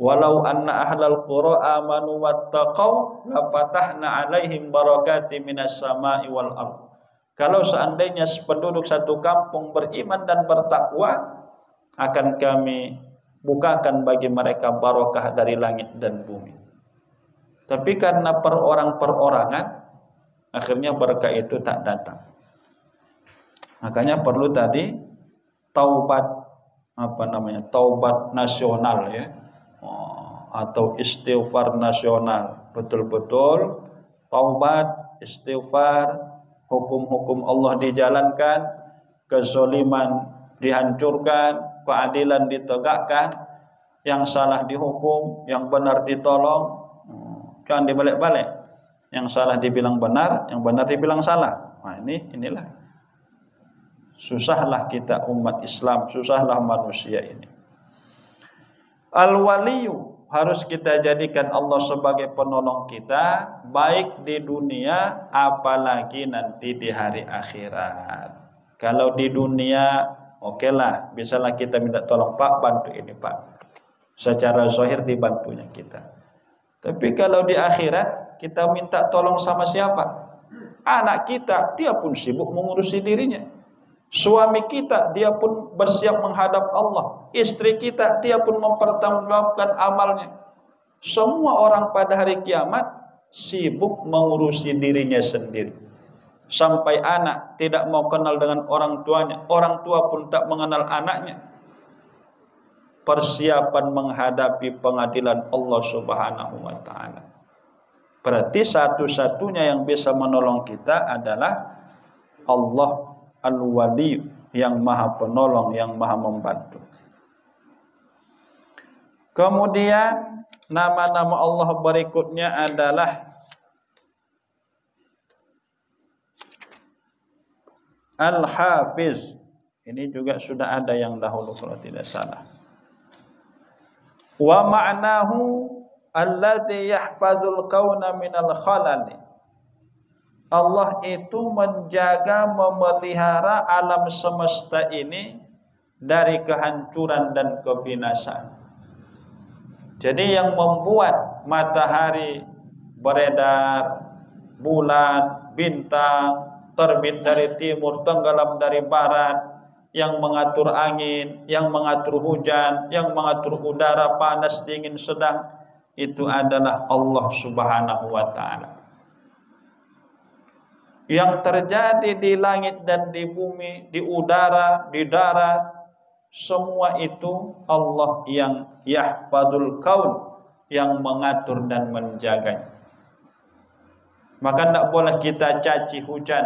Walau anna ahlal qura amanu wattaqau la fatahna 'alaihim barakatim minas sama'i wal ardh. Kalau seandainya penduduk satu kampung beriman dan bertakwa, akan kami bukakan bagi mereka barokah dari langit dan bumi. Tapi karena perorangan, akhirnya berkah itu tak datang. Makanya perlu tadi taubat taubat nasional ya, atau istighfar nasional. Betul-betul taubat, istighfar, hukum-hukum Allah dijalankan, kezaliman dihancurkan, keadilan ditegakkan, yang salah dihukum, yang benar ditolong. Jangan dibalik-balik. Yang salah dibilang benar, yang benar dibilang salah. Nah, inilah. Susahlah kita umat Islam, susahlah manusia ini. Al-waliyu, harus kita jadikan Allah sebagai penolong kita, baik di dunia apalagi nanti di hari akhirat. Kalau di dunia okelah, bisalah kita minta tolong, Pak bantu ini Pak. Secara zahir dibantunya kita. Tapi kalau di akhirat kita minta tolong sama siapa? Anak kita, dia pun sibuk mengurusi dirinya. Suami kita, dia pun bersiap menghadap Allah. Istri kita, dia pun mempertanggungjawabkan amalnya. Semua orang pada hari kiamat sibuk mengurusi dirinya sendiri. Sampai anak tidak mau kenal dengan orang tuanya, orang tua pun tak mengenal anaknya. Persiapan menghadapi pengadilan Allah Subhanahu wa ta'ala. Berarti satu-satunya yang bisa menolong kita adalah Allah Al-Wali, yang maha penolong, yang maha membantu. Kemudian nama-nama Allah berikutnya adalah Al-Hafiz. Ini juga sudah ada yang dahulu kalau tidak salah. Wa ma'nahu alladhi yahfadul kauna minal khalali. Allah itu menjaga, memelihara alam semesta ini dari kehancuran dan kebinasaan. Jadi yang membuat matahari beredar, bulan, bintang, terbit dari timur, tenggelam dari barat, yang mengatur angin, yang mengatur hujan, yang mengatur udara panas, dingin, sedang, itu adalah Allah Subhanahu wa ta'ala. Yang terjadi di langit dan di bumi, di udara, di darat, semua itu Allah yang yahfadul kaun, yang mengatur dan menjaganya. Maka tidak boleh kita caci hujan,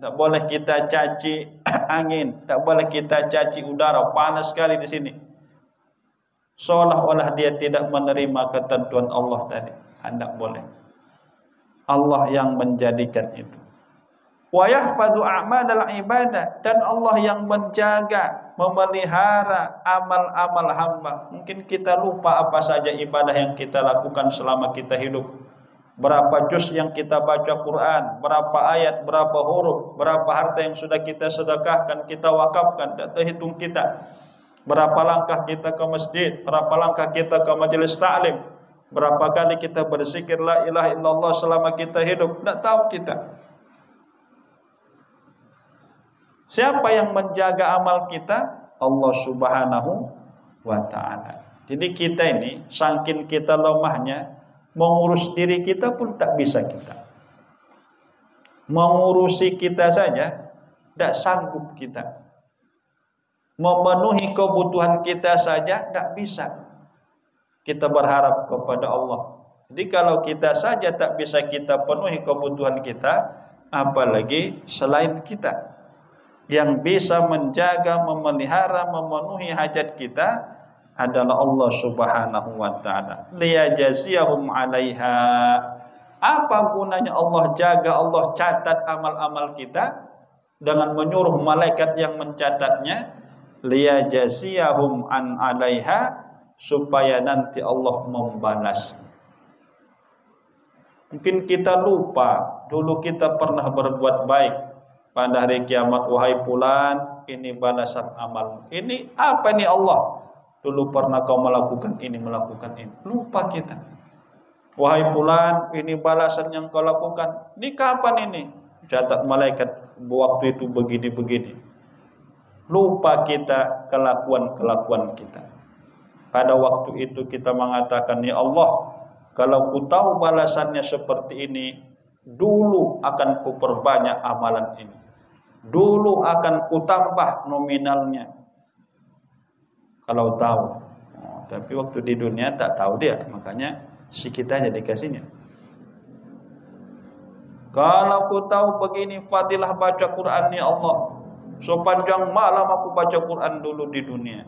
tidak boleh kita caci angin, tidak boleh kita caci udara, panas sekali di sini. Seolah-olah dia tidak menerima ketentuan Allah tadi. Tidak boleh. Allah yang menjadikan itu. Wa yahfadhu a'malal ibadah, dan Allah yang menjaga, memelihara amal-amal hamba. Mungkin kita lupa apa saja ibadah yang kita lakukan selama kita hidup. Berapa juz yang kita baca Quran, berapa ayat, berapa huruf, berapa harta yang sudah kita sedekahkan, kita wakafkan, tak terhitung kita. Berapa langkah kita ke masjid, berapa langkah kita ke majelis ta'lim, berapa kali kita berzikir la ilaha illallah selama kita hidup, tak tahu kita. Siapa yang menjaga amal kita? Allah Subhanahu wa ta'ala. Jadi kita ini, saking kita lemahnya, mengurus diri kita pun tak bisa kita. Mengurusi kita saja, tak sanggup kita. Memenuhi kebutuhan kita saja, tak bisa. Kita berharap kepada Allah. Jadi kalau kita saja tak bisa kita penuhi kebutuhan kita, apalagi selain kita. Yang bisa menjaga, memelihara, memenuhi hajat kita adalah Allah Subhanahu wa ta'ala. Liyajziyahum 'alaiha. Apa gunanya Allah jaga, Allah catat amal-amal kita dengan menyuruh malaikat yang mencatatnya? Liyajziyahum 'alaiha, supaya nanti Allah membalas. Mungkin kita lupa, dulu kita pernah berbuat baik. Pada hari kiamat, wahai fulan, ini balasan amalmu. Ini apa nih Allah? Dulu pernah kau melakukan ini, melakukan ini. Lupa kita. Wahai fulan, ini balasan yang kau lakukan. Ini kapan ini? Catat malaikat, waktu itu begini-begini. Lupa kita kelakuan-kelakuan kita. Pada waktu itu kita mengatakan, ya Allah, kalau ku tahu balasannya seperti ini, dulu akan ku perbanyak amalan ini. Dulu akan ku tambah nominalnya. Kalau tahu. Tapi waktu di dunia tak tahu dia, makanya si kita aja dikasihnya. Kalau ku tahu begini fadilah baca Quran, ya Allah, sepanjang malam aku baca Quran dulu di dunia.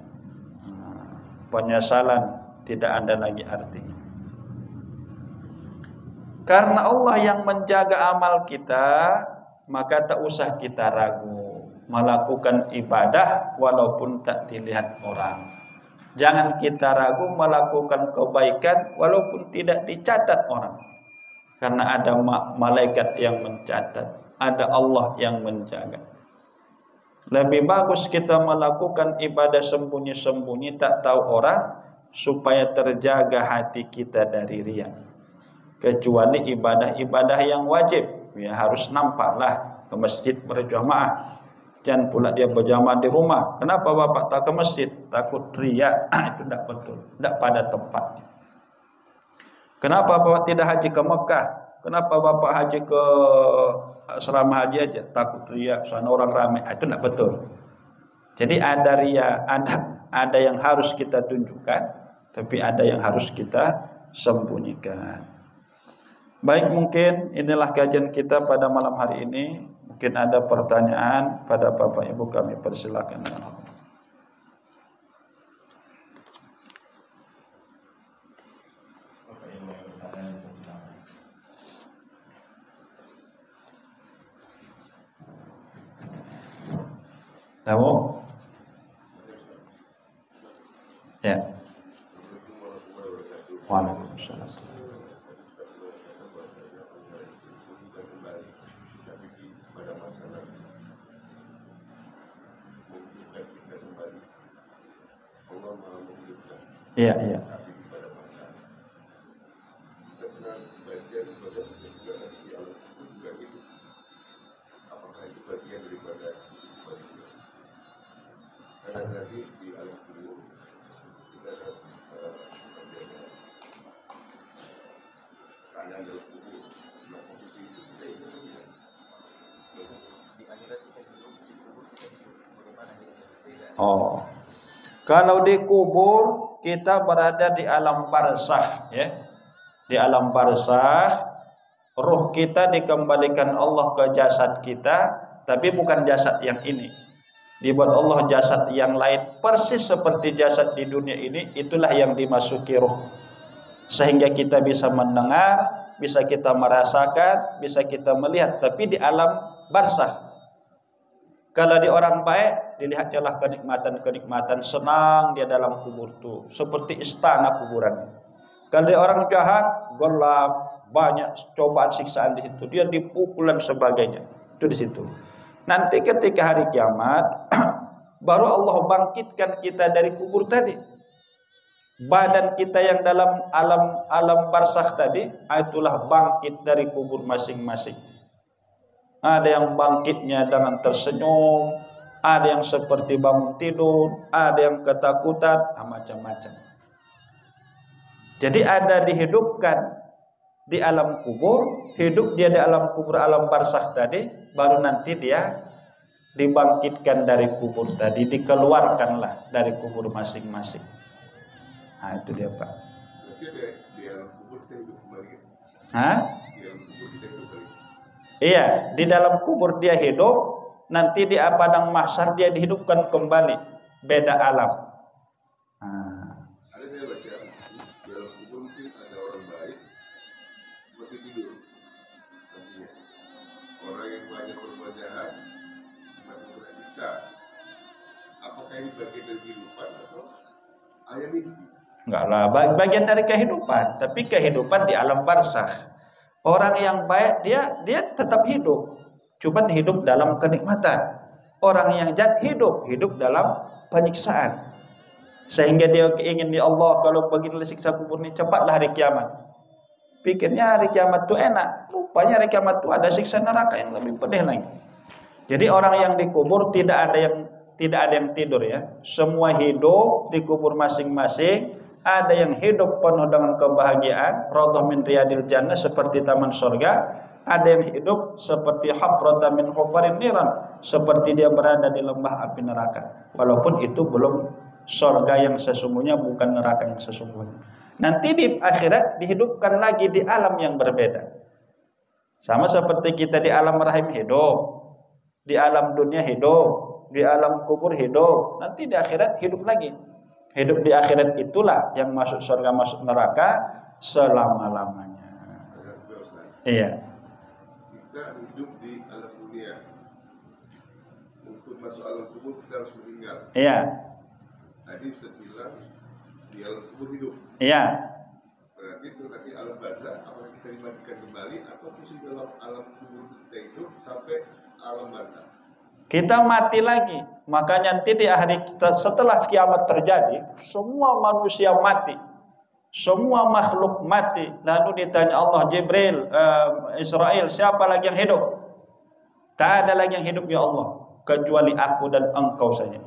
Penyesalan tidak ada lagi artinya. Karena Allah yang menjaga amal kita, maka tak usah kita ragu melakukan ibadah walaupun tak dilihat orang. Jangan kita ragu melakukan kebaikan walaupun tidak dicatat orang. Karena ada malaikat yang mencatat, ada Allah yang menjaga. Lebih bagus kita melakukan ibadah sembunyi-sembunyi tak tahu orang, supaya terjaga hati kita dari riya. Kecuali ibadah-ibadah yang wajib, ya harus nampaklah ke masjid berjamaah. Jangan pula dia berjamaah di rumah. Kenapa bapak tak ke masjid? Takut riya. Itu tidak betul, tidak pada tempatnya. Kenapa bapak tidak haji ke Mekah? Kenapa bapak haji ke asrama haji aja? Takut riya, sana orang ramai. Itu tidak betul. Jadi ada riya, ada yang harus kita tunjukkan, tapi ada yang harus kita sembunyikan. Baik, mungkin inilah kajian kita pada malam hari ini. Mungkin ada pertanyaan pada Bapak Ibu, kami persilakan. Tahu? Ya. Waalaikumsalam. Iya, iya. Oh, kalau dikubur kita berada di alam barzakh, ya. Di alam barzakh, ruh kita dikembalikan Allah ke jasad kita, tapi bukan jasad yang ini. Dibuat Allah jasad yang lain persis seperti jasad di dunia ini, itulah yang dimasuki ruh. Sehingga kita bisa mendengar, bisa kita merasakan, bisa kita melihat, tapi di alam barzakh. Kalau di orang baik, dilihatlah kenikmatan-kenikmatan, senang dia dalam kubur itu, seperti istana kuburan. Kalau di orang jahat, gelap, banyak cobaan siksaan di situ, dia dipukul dan sebagainya. Itu di situ. Nanti ketika hari kiamat, baru Allah bangkitkan kita dari kubur tadi. Badan kita yang dalam alam barzakh tadi, itulah bangkit dari kubur masing-masing. Ada yang bangkitnya dengan tersenyum, ada yang seperti bangun tidur, ada yang ketakutan, macam-macam. Jadi ada dihidupkan di alam kubur, hidup dia di alam kubur, alam barzakh tadi, baru nanti dia dibangkitkan dari kubur tadi, dikeluarkanlah dari kubur masing-masing. Nah, itu dia, Pak. Di alam kubur kita hidup kembali. Hah? Iya, di dalam kubur dia hidup, nanti di padang mahsyar dia dihidupkan kembali, beda alam. Ada saya baca di dalam kubur mungkin ada orang baik seperti tidur. Artinya orang yang banyak berbuat jahat mati kena siksa. Apakah ini bagian dari kehidupan atau ayam ini? Enggak lah, bagian dari kehidupan, tapi kehidupan di alam barzakh. Orang yang baik dia tetap hidup, cuma hidup dalam kenikmatan. Orang yang jahat hidup dalam penyiksaan. Sehingga dia ingin, ya Allah, kalau begini siksa kubur ini cepatlah hari kiamat. Pikirnya hari kiamat itu enak, rupanya hari kiamat itu ada siksa neraka yang lebih pedih lagi. Jadi orang yang dikubur tidak ada yang tidur ya. Semua hidup di kubur masing-masing. Ada yang hidup penuh dengan kebahagiaan, raudhah min riyadil jannah, seperti taman surga. Ada yang hidup seperti hafratan min hufarin niran, seperti dia berada di lembah api neraka. Walaupun itu belum surga yang sesungguhnya, bukan neraka yang sesungguhnya. Nanti di akhirat dihidupkan lagi di alam yang berbeda. Sama seperti kita di alam rahim hidup, di alam dunia hidup, di alam kubur hidup. Nanti di akhirat hidup lagi. Hidup di akhirat itulah yang masuk surga, masuk neraka selama-lamanya. Iya. Kita hidup di alam dunia. Untuk masuk alam kubur kita harus meninggal. Iya. Tadi Ustaz bilang di alam kubur hidup. Iya. Berarti itu nanti alam barzah, apakah kita dimatikan kembali atau terus di dalam alam kubur kita hidup sampai alam barzah? Kita mati lagi. Makanya nanti di hari kita setelah kiamat terjadi, semua manusia mati, semua makhluk mati. Lalu ditanya Allah, Jibril, Israel, siapa lagi yang hidup? Tak ada lagi yang hidup ya Allah, kecuali aku dan engkau saja.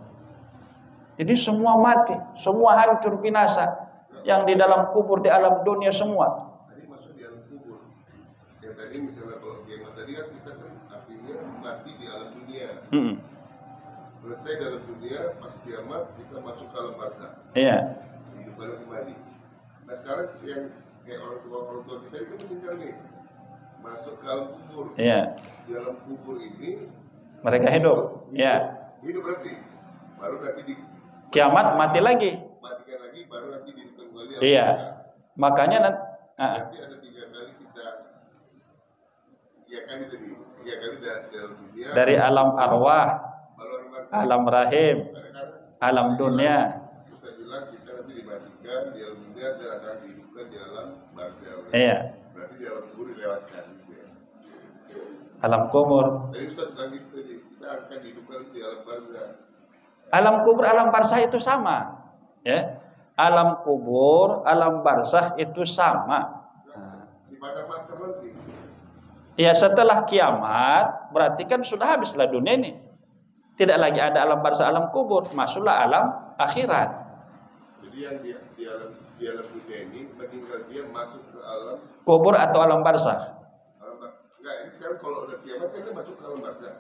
Jadi semua mati, semua hancur binasa. Yang di dalam kubur, di alam dunia semua. Tadi masuk di alam kubur. Yang tadi misalnya kalau kiamat tadi kan kita kan artinya mati di alam dunia. Selesai dalam dunia, pas kiamat kita masuk ke alam barzah. Iya. Hidup baru kembali. Nah sekarang yang kayak orang tua kita itu meninggal nih, masuk ke alam kubur. Iya. Di alam kubur ini Mereka hidup. Iya. Hidup berarti baru nanti di Kiamat mati lagi. matikan lagi, baru nanti dihidupkan kembali. Iya. Makanya Nanti ada 3 kali kita, 3 kali tadi, 3 kali dalam dunia. dari alam arwah, alam rahim, alam dunia. Kita bilang kita nanti dimatikan di alam dunia dan akan dihidupkan di alam barzah. Iya. Berarti di alam kubur dilewatkan. Alam kubur. Jadi Ustaz lagi kita akan dihidupkan di alam barzah. Alam kubur, alam barzah itu sama. Ya. Alam kubur, alam barzah itu sama. Di pada masa nanti. Ya setelah kiamat berarti kan sudah habislah dunia ini. Tidak lagi ada alam barzah, alam kubur, masuklah alam akhirat. Jadi yang di alam dunia ini meninggal dia masuk ke alam Kubur atau alam barzah? Enggak, ini sekarang kalau udah kiamat kan dia masuk ke alam barzah.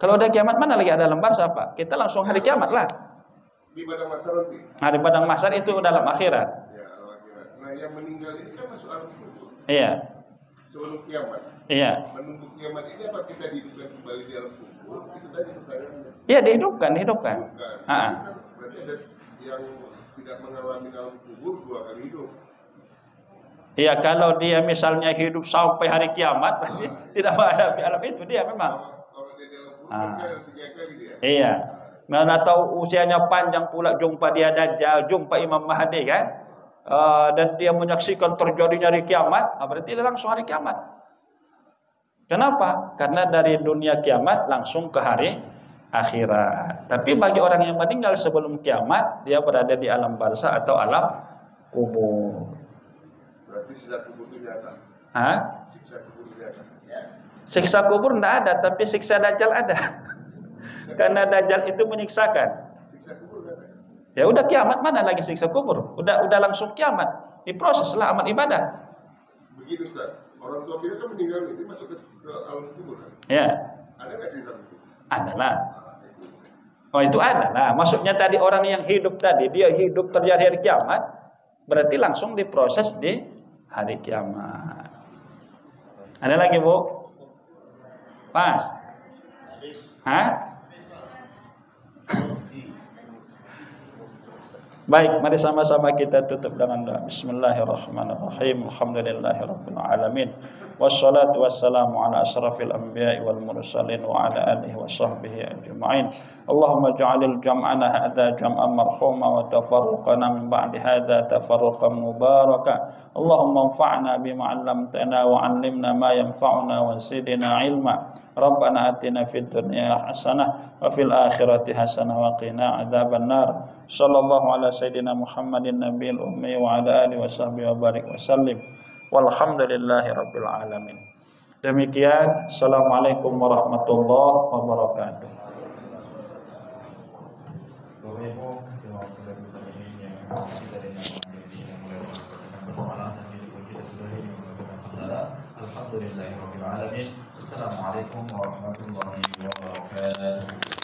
Kalau udah kiamat mana lagi ada alam barzah, Pak? Kita langsung hari kiamat lah. Di padang mahsyar nanti. Hari padang mahsyar itu dalam akhirat. Ya, alam akhirat. Nah, yang meninggal ini kan masuk alam kubur. Iya. Sebelum kiamat. Iya. Menunggu kiamat ini apa kita dihidupkan kembali di alam kubur? Itu tadi pertanyaannya. Iya, dihidupkan. Bukan. Ah. Berarti ada yang tidak mengalami alam kubur 2 kali hidup. Iya, kalau dia misalnya hidup sampai hari kiamat, berarti tidak menghadapi alam itu dia memang. Kalau dia di alam kubur kan ada 3 kali dia. Iya. Mana tahu usianya panjang pula, jumpa dia Dajjal, jumpa Imam Mahdi kan? Dan dia menyaksikan terjadinya hari kiamat, berarti dia langsung hari kiamat. Kenapa? Karena dari dunia kiamat langsung ke hari akhirat. Tapi bagi orang yang meninggal sebelum kiamat, dia berada di alam barzah atau alam kubur. Berarti siksa kubur itu nyata. Hah? Siksa kubur itu nyata. Siksa kubur tidak ada, tapi siksa Dajjal ada. Karena Dajjal itu menyiksakan. Siksa kubur kan? Ya udah kiamat, mana lagi siksa kubur? Udah langsung kiamat. Diproseslah amal ibadah. Begitu Ustaz. Orang tua kita kan meninggal ini masuk ke alam kubur kan? Ya. Ada nggak siksa kubur? Ada lah. Oh itu ada lah. Maksudnya tadi orang yang hidup tadi, dia hidup terjadi hari kiamat, berarti langsung diproses di hari kiamat. Ada lagi Bu? Pas? Hah? Baik, mari sama-sama kita tutup dengan doa. Bismillahirrahmanirrahim. Alhamdulillahirabbil alamin. wassalatu wassalamu ala asyrafil anbiya'i wal mursalin wa ala alihi wa sahbihi ajma'in. Allahumma ja'alil jam'ana hadha jam'an marhuma wa tafarruqana min ba'di hadha tafarruqan mubaraka. Allahumma anfa'na bima 'allamtana wa 'allimna ma yanfa'una wa zidna 'ilma. Rabbana atina fid dunya hasanah wa fil akhirati hasanah wa qina adzaban nar. Sallallahu ala sayyidina Muhammadin nabiyil ummi wa ala alihi wa sahbihi wa barik wa sallim. Walhamdulillahi rabbil alamin. Demikian, assalamualaikum warahmatullahi wabarakatuh. Bapak Ibu, terima kasih dari ini yang dari persoalan dan dipuji dan sudah ini menggunakan saudara. Alhamdulillahirabbil alamin. Assalamualaikum warahmatullahi wabarakatuh.